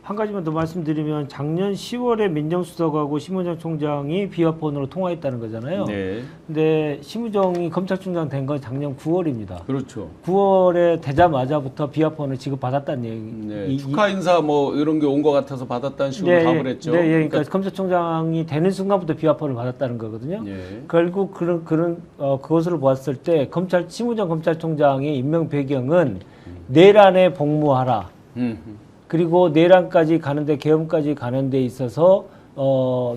한 가지만 더 말씀드리면 작년 10월에 민정수석하고 심우정 총장이 비화폰으로 통화했다는 거잖아요. 네. 근데 심우정이 검찰총장 된 건 작년 9월입니다. 그렇죠. 9월에 되자마자부터 비화폰을 지급받았다는 얘기. 네. 축하 인사 뭐 이런 게 온 것 같아서 받았다는 식으로 답을 했죠. 네, 그러니까 검찰총장이 되는 순간부터 비화폰을 받았다는 거거든요. 예. 결국 그것을 보았을 때 심우정 검찰총장의 임명 배경은 내란에 복무하라. 그리고 내란까지 가는데 계엄까지 가는 데 있어서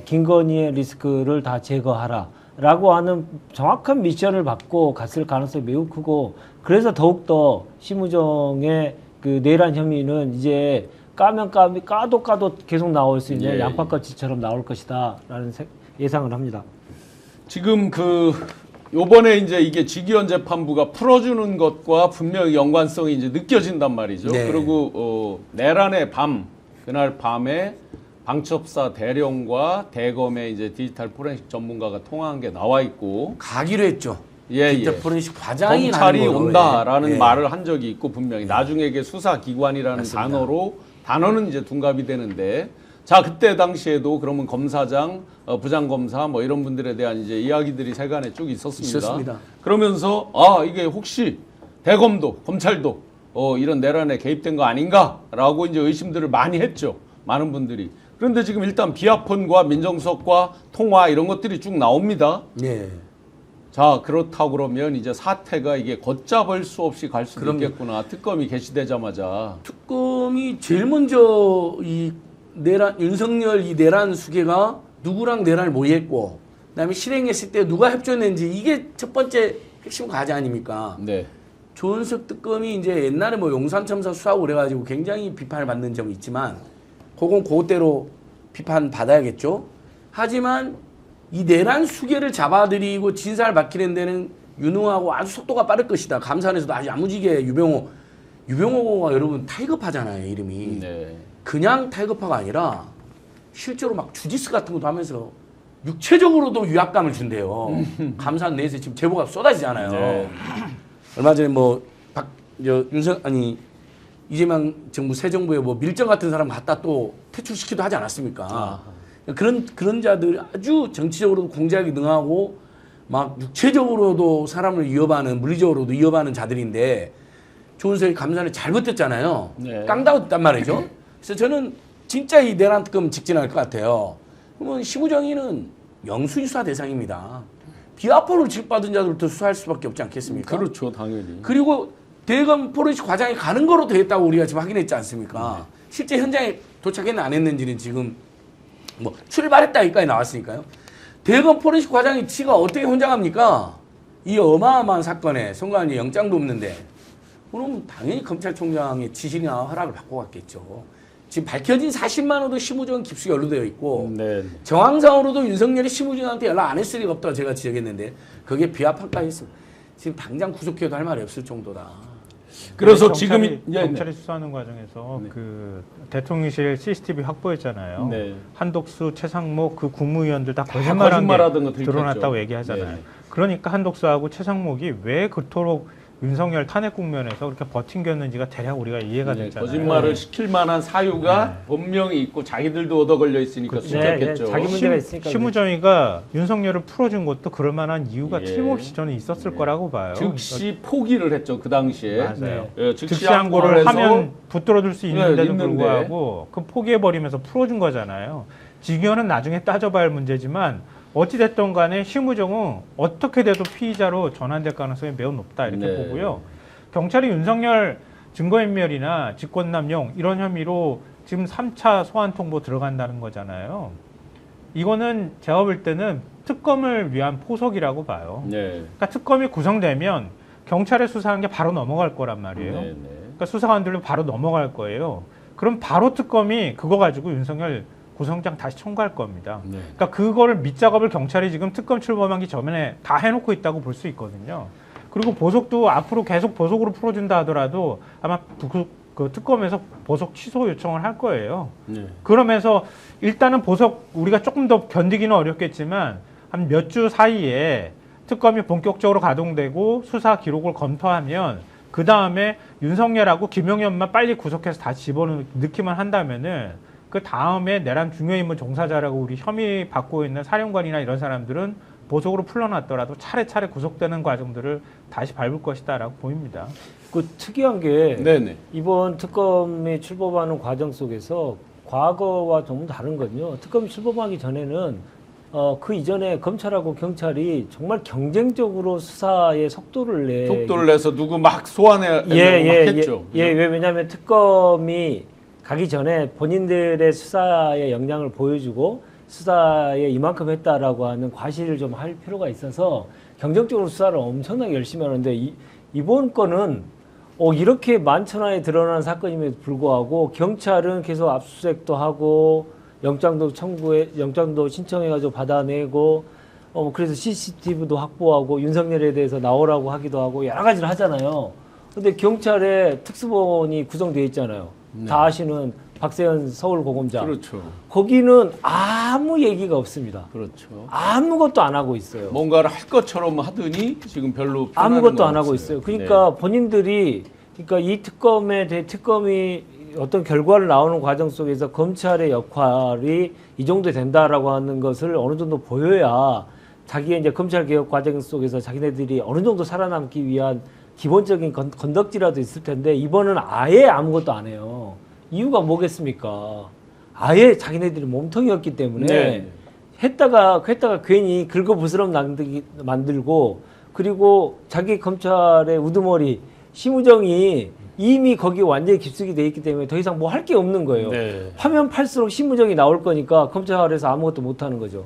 김건희의 리스크를 다 제거하라라고 하는 정확한 미션을 받고 갔을 가능성이 매우 크고 그래서 더욱더 심우정의 그 내란 혐의는 이제 까도 계속 나올 수 있는 예. 양파껍질처럼 나올 것이다라는 예상을 합니다. 지금 요번에 이제 이게 직위원 재판부가 풀어주는 것과 분명히 연관성이 이제 느껴진단 말이죠. 네. 그리고 내란의 밤, 그날 밤에 방첩사 대령과 대검의 이제 디지털 포렌식 전문가가 통화한 게 나와 있고, 가기로 했죠. 예, 진짜 예. 포렌식 과장이 검찰이 나는 거로. 온다라는 예. 말을 한 적이 있고 분명히 나중에 이게 수사기관이라는 맞습니다. 단어는 이제 둔갑이 되는데, 자 그때 당시에도 그러면 검사장, 부장검사 뭐 이런 분들에 대한 이제 이야기들이 세간에 쭉 있었습니다. 그러면서 이게 혹시 대검도 검찰도 이런 내란에 개입된 거 아닌가라고 이제 의심들을 많이 했죠. 많은 분들이. 그런데 지금 일단 비화폰과 민정수석과 통화 이런 것들이 쭉 나옵니다. 예. 자 그렇다고 그러면 이제 사태가 이게 걷잡을 수 없이 갈 수도 그럼요. 있겠구나. 특검이 개시되자마자. 특검이 제일 먼저 이 윤석열 이 내란 수계가 누구랑 내란을 모의했고, 그다음에 실행했을 때 누가 협조했는지 이게 첫 번째 핵심 과제 아닙니까? 네. 조은석 특검이 이제 옛날에 뭐 용산 참사 수사하고 그래가지고 굉장히 비판을 받는 점이 있지만, 그건 그대로 비판 받아야겠죠. 하지만 이 내란 수계를 잡아들이고 진상을 밝히는 데는 유능하고 아주 속도가 빠를 것이다. 감사원에서도 아주 야무지게 유병호가 여러분 타이거파잖아요, 이름이. 네. 그냥 타이거파가 아니라 실제로 막 주짓수 같은 것도 하면서 육체적으로도 위압감을 준대요. 감사원 내에서 지금 제보가 쏟아지잖아요. 네. 얼마 전에 뭐 이재명 정부 새 정부에 뭐 밀정 같은 사람 갖다 또 퇴출시키기도 하지 않았습니까? 그런 자들 아주 정치적으로도 공작이 능하고 막 육체적으로도 사람을 위협하는, 물리적으로도 위협하는 자들인데 조은석이 감사원에 잘 버텼잖아요. 네. 깡다고 했단 말이죠. 그래서 저는 진짜 이 내란 특검 직진할 것 같아요. 그러면 심우정이는 영수수사 대상입니다. 비화폰을 지급받은 자들부터 수사할 수밖에 없지 않겠습니까? 그렇죠, 당연히. 그리고 대검 포렌식 과장이 가는 거로 되겠다고 우리가 지금 확인했지 않습니까? 실제 현장에 도착했나 안 했는지는 지금 뭐 출발했다 여기까지 나왔으니까요. 대검 포렌식 과장이 지가 어떻게 혼자 갑니까? 이 어마어마한 사건에 송관이 영장도 없는데, 그럼 당연히 검찰총장의 지시나 허락을 받고 갔겠죠. 지금 밝혀진 사실만으로도 심우정은 깊숙이 연루되어 있고, 네. 정황상으로도 윤석열이 심우정한테 연락 안 했을 리가 없다고 제가 지적했는데 그게 비합한까지 했습니다. 지금 당장 구속해도 할 말이 없을 정도다. 그래서 검찰이 수사하는 과정에서 그 대통령실 CCTV 확보했잖아요. 네. 한독수, 최상목 그 국무위원들 다 거짓말하던 거짓말한 거 게 들켰죠. 드러났다고 얘기하잖아요. 네. 그러니까 한독수하고 최상목이 왜 그토록 윤석열 탄핵 국면에서 그렇게 버틴겼는지가 대략 우리가 이해가 네, 됐잖아요. 거짓말을 시킬 만한 사유가 분명히 있고 자기들도 얻어 걸려 있으니까 숨겼겠죠. 자기 문제가 있으니까. 심우정이가 윤석열을 풀어준 것도 그럴 만한 이유가 예. 틀림없이 저는 있었을 거라고 봐요. 즉시 포기를 했죠, 그 당시에. 맞아요. 예, 즉시 항고를 하면 붙들어줄 수 있는데도 있는데. 불구하고 그 포기해버리면서 풀어준 거잖아요. 직위원은 나중에 따져봐야 할 문제지만 어찌됐든 간에 심우정은 어떻게 돼도 피의자로 전환될 가능성이 매우 높다 이렇게 네. 보고요. 경찰이 윤석열 증거인멸이나 직권남용 이런 혐의로 지금 3차 소환 통보 들어간다는 거잖아요. 이거는 제가 볼 때는 특검을 위한 포석이라고 봐요. 네. 그러니까 특검이 구성되면 경찰에 수사한 게 바로 넘어갈 거란 말이에요. 네, 네. 그러니까 수사관들로 바로 넘어갈 거예요. 그럼 바로 특검이 그거 가지고 윤석열 구속장 다시 청구할 겁니다. 네. 그러니까 그거를 밑작업을 경찰이 지금 특검 출범하기 전에 다 해놓고 있다고 볼 수 있거든요. 그리고 보석도 앞으로 계속 보석으로 풀어준다 하더라도 아마 그 특검에서 보석 취소 요청을 할 거예요. 네. 그러면서 일단은 보석 우리가 조금 더 견디기는 어렵겠지만 한 몇 주 사이에 특검이 본격적으로 가동되고 수사 기록을 검토하면 그 다음에 윤석열하고 김용현만 빨리 구속해서 다 집어넣기만 한다면은 그 다음에 내란 중요임무 종사자라고 우리 혐의 받고 있는 사령관이나 이런 사람들은 보석으로 풀려났더라도 차례차례 구속되는 과정들을 다시 밟을 것이다라고 보입니다. 그 특이한 게 네네. 이번 특검이 출범하는 과정 속에서 과거와 좀 다른 거든요. 특검이 출범하기 전에는 그 이전에 검찰하고 경찰이 정말 경쟁적으로 수사의 속도를 내서 누구 막 소환하려고 했죠. 왜냐하면 특검이 가기 전에 본인들의 수사의 역량을 보여주고 수사에 이만큼 했다라고 하는 과시를 좀 할 필요가 있어서 경쟁적으로 수사를 엄청나게 열심히 하는데 이번 건은 이렇게 만천하에 드러난 사건임에도 불구하고 경찰은 계속 압수수색도 하고 영장도 신청해가지고 받아내고 그래서 CCTV도 확보하고 윤석열에 대해서 나오라고 하기도 하고 여러 가지를 하잖아요. 근데 경찰에 특수본이 구성되어 있잖아요. 네. 다 아시는 박세현 서울고검장. 그렇죠. 거기는 아무 얘기가 없습니다. 그렇죠. 아무것도 안 하고 있어요. 뭔가를 할 것처럼 하더니 지금 별로 아무것도 안 하고 있어요. 그러니까 본인들이 이 특검이 어떤 결과를 나오는 과정 속에서 검찰의 역할이 이 정도 된다라고 하는 것을 어느 정도 보여야 자기의 이제 검찰 개혁 과정 속에서 자기네들이 어느 정도 살아남기 위한 기본적인 건덕지라도 있을 텐데 이번은 아예 아무것도 안 해요. 이유가 뭐겠습니까? 아예 자기네들이 몸통이었기 때문에 했다가 괜히 긁어부스럼 만들고 그리고 자기 검찰의 우두머리 심우정이 이미 거기 완전히 깊숙이 돼 있기 때문에 더 이상 뭐 할 게 없는 거예요. 파면 팔수록 심우정이 나올 거니까 검찰에서 아무것도 못 하는 거죠.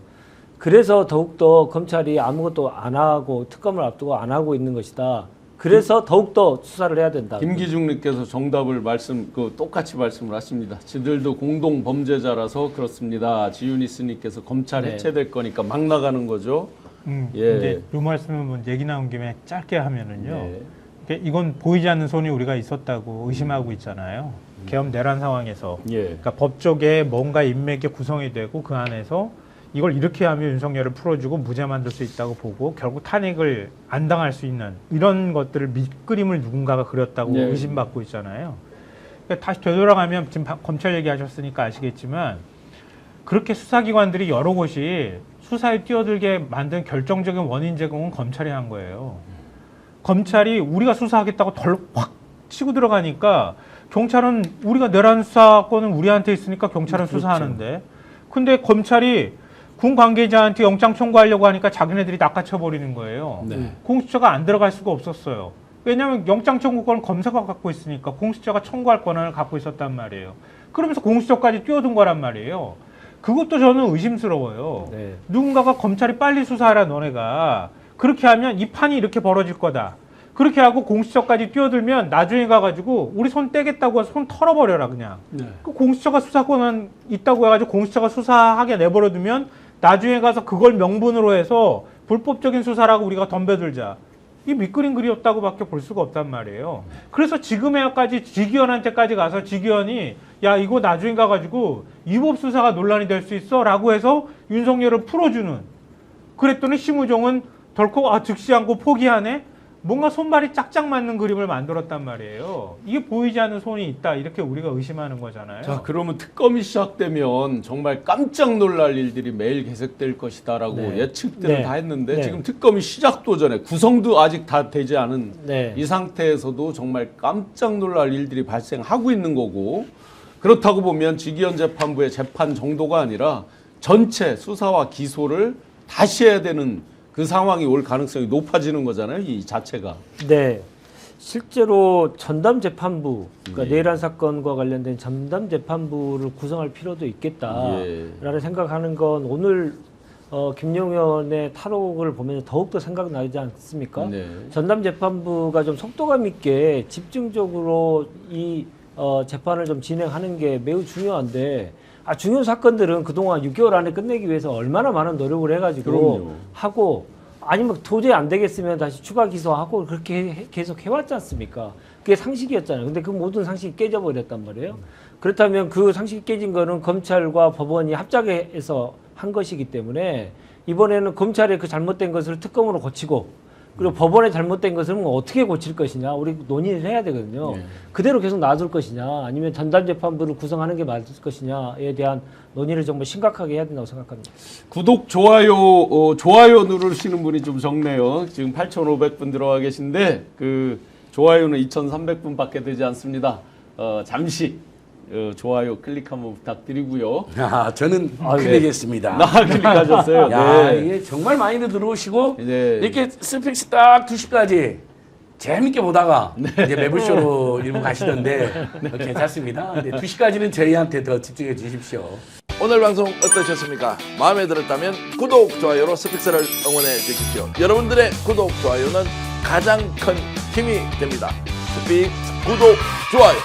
그래서 더욱더 검찰이 아무것도 안 하고 특검을 앞두고 안 하고 있는 것이다. 그래서 더욱더 수사를 해야 된다. 김기중님께서 정답을 똑같이 말씀을 하십니다. 지들도 공동 범죄자라서 그렇습니다. 지유니스님께서 검찰 해체될 거니까 막 나가는 거죠. 근데 이 말씀은 얘기 나온 김에 짧게 하면은요. 이건 보이지 않는 손이 우리가 있었다고 의심하고 있잖아요. 계엄 내란 상황에서. 그러니까 법조계에 뭔가 인맥이 구성이 되고 그 안에서 이걸 이렇게 하면 윤석열을 풀어주고 무죄 만들 수 있다고 보고 결국 탄핵을 안 당할 수 있는 이런 것들을 밑그림을 누군가가 그렸다고 의심받고 있잖아요. 그러니까 다시 되돌아가면 지금 검찰 얘기하셨으니까 아시겠지만 그렇게 수사기관들이 여러 곳이 수사에 뛰어들게 만든 결정적인 원인 제공은 검찰이 한 거예요. 검찰이 우리가 수사하겠다고 덜 확 치고 들어가니까 경찰은 우리가 내란 수사권은 우리한테 있으니까 경찰은 수사하는데 근데 검찰이 군 관계자한테 영장 청구하려고 하니까 자기네들이 낚아쳐버리는 거예요. 공수처가 안 들어갈 수가 없었어요. 왜냐하면 영장 청구권은 검사가 갖고 있으니까 공수처가 청구할 권한을 갖고 있었단 말이에요. 그러면서 공수처까지 뛰어든 거란 말이에요. 그것도 저는 의심스러워요. 누군가가 검찰이 빨리 수사하라 너네가 그렇게 하면 이 판이 이렇게 벌어질 거다. 그렇게 하고 공수처까지 뛰어들면 나중에 가가지고 우리 손 떼겠다고 해서 손 털어버려라 그냥. 그 공수처가 수사권은 있다고 해가지고 공수처가 수사하게 내버려두면 나중에 가서 그걸 명분으로 해서 불법적인 수사라고 우리가 덤벼들자. 이 밑그림 그리웠다고밖에 볼 수가 없단 말이에요. 그래서 지금에까지 지기현한테까지 가서 지기현이 야 이거 나중에 가가지고 위법 수사가 논란이 될 수 있어 라고 해서 윤석열을 풀어주는. 그랬더니 심우정은 덜컥 즉시 않고 포기하네. 뭔가 손발이 짝짝 맞는 그림을 만들었단 말이에요. 이게 보이지 않는 손이 있다 이렇게 우리가 의심하는 거잖아요. 자, 그러면 특검이 시작되면 정말 깜짝 놀랄 일들이 매일 계속될 것이다라고 예측들을 다 했는데 지금 특검이 시작도 전에 구성도 아직 다 되지 않은 이 상태에서도 정말 깜짝 놀랄 일들이 발생하고 있는 거고 그렇다고 보면 지기현 재판부의 재판 정도가 아니라 전체 수사와 기소를 다시 해야 되는 그 상황이 올 가능성이 높아지는 거잖아요, 이 자체가. 네. 실제로 전담재판부, 그러니까 내란 사건과 관련된 전담재판부를 구성할 필요도 있겠다라는 생각하는 건 오늘 김용현의 탈옥을 보면 더욱더 생각나지 않습니까? 전담재판부가 좀 속도감 있게 집중적으로 이 재판을 좀 진행하는 게 매우 중요한데 중요한 사건들은 그동안 6개월 안에 끝내기 위해서 얼마나 많은 노력을 해가지고 하고 아니면 도저히 안 되겠으면 다시 추가 기소하고 그렇게 계속 해왔지 않습니까? 그게 상식이었잖아요. 근데 그 모든 상식이 깨져버렸단 말이에요. 그렇다면 그 상식이 깨진 거는 검찰과 법원이 합작해서 한 것이기 때문에 이번에는 검찰의 그 잘못된 것을 특검으로 고치고 그리고 법원에 잘못된 것은 어떻게 고칠 것이냐 우리 논의를 해야 되거든요. 그대로 계속 놔둘 것이냐 아니면 전담재판부를 구성하는 게 맞을 것이냐에 대한 논의를 정말 심각하게 해야 된다고 생각합니다. 구독, 좋아요, 좋아요 누르시는 분이 좀 적네요. 지금 8,500분 들어와 계신데 그 좋아요는 2,300분밖에 되지 않습니다. 잠시 좋아요 클릭 한번 부탁드리고요. 저는 네. 클릭했습니다. 클릭하셨어요. 야, 네. 이게 정말 많이들 들어오시고 이제 이렇게 스픽스 딱 2시까지 재밌게 보다가 이제 매불쇼로 일부 가시던데 괜찮습니다. 근데 2시까지는 저희한테 더 집중해 주십시오. 오늘 방송 어떠셨습니까? 마음에 들었다면 구독, 좋아요로 스픽스를 응원해 주십시오. 여러분들의 구독, 좋아요는 가장 큰 힘이 됩니다. 스픽스 구독, 좋아요.